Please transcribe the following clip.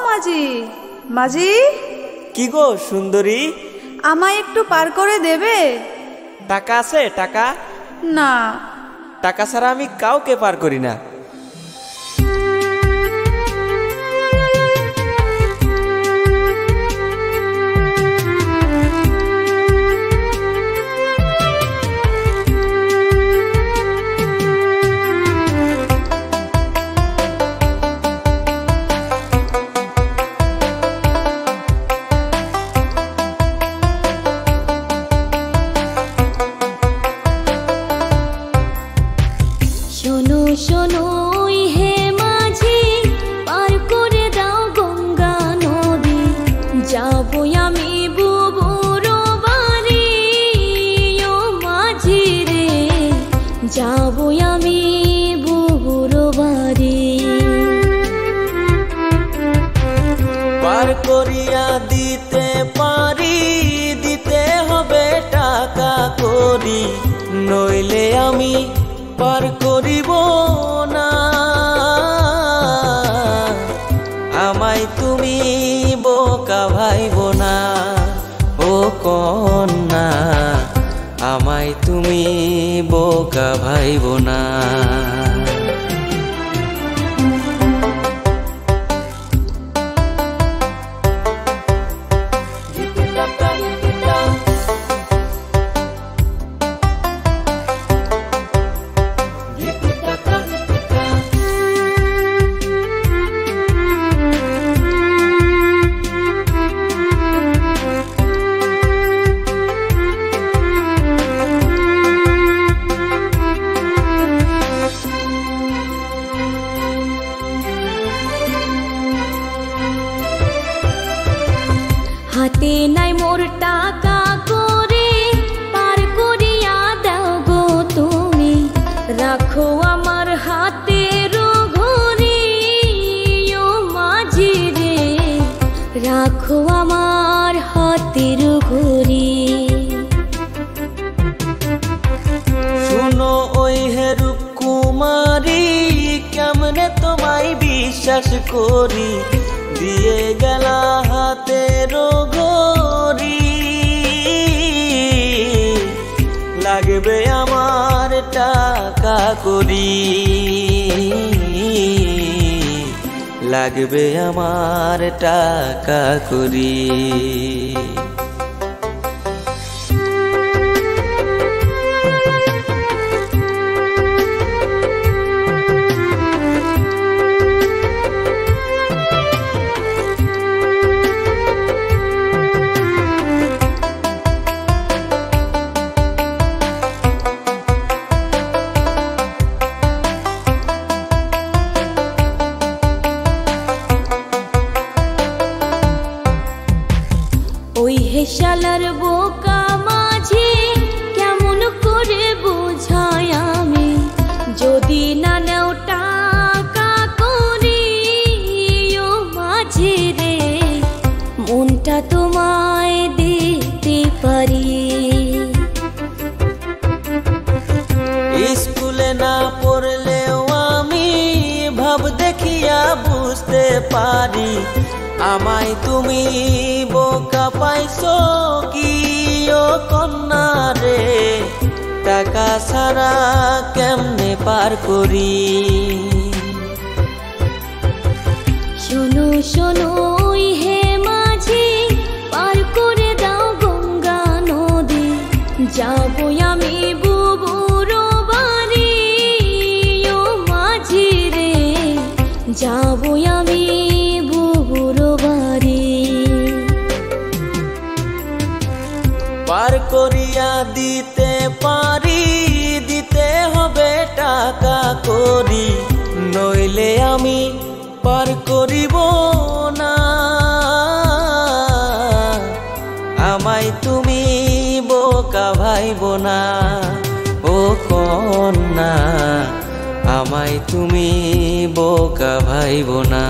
মাঝি, মাঝি। কি গো সুন্দরী, আমায় একটু পার করে দেবে? টাকা আছে? টাকা না। টাকা ছাড়া আমি কাউকে পার করি না। শোনো শোনো হে মাঝি, পার করে দাও গঙ্গা নদী, যাবো আমি বুবুর বাড়ি। ও মাঝি রে, যাবো আমি বুবুর বাড়ি। পার করিয়া দিতে পারি, দিতে হবে টাকা করি, নইলে আমি পার করিব না। আমায় তুমি বোকা ভাইব না ও কন্যা, আমায় তুমি বোকা ভাইব না। হাতে নাই মোর টাকা করে, পার করিয়া দাও গো তুমি, রাখো আমার হাতের ঘড়ি। ও মাঝি রে, রাখো আমার হাতের ঘড়ি। শুনো ওই হেরূপ কুমারী, কেমনে তোমায় বিশ্বাস করি, দিয়ে গেলা হাতের ঘড়ি। লাগবে আমার টাকা করি, লাগবে আমার টাকা করি। ওই হেসালার বোকা মাঝি, কেমন করে বুঝাই আমি, যদি না নেও টাকা করি। ও মাঝি রে, মনটা তোমায় দিতে পারি। স্কুলে না পড়লেও আমি ভাব দেখিয়া বুঝতে পারি, আমায় তুমি বোকা পাইছো কি ও কন্যা রে, টাকা ছাড়া কেমনে পার করি। শোনো শোনো হে মাঝি, পার করে দাও গঙ্গা নদী, যাবো আমি বুবুর বাড়ি। ও মাঝি রে, যাবো আমি বুবুর বাড়ি। পার করিয়া দিতে পারি, দিতে হবে টাকা করি, নইলে আমি পার করিব না। আমায় তুমি বোকা ভাইব না ও কন্যা, আমায় তুমি বোকা ভাইব না।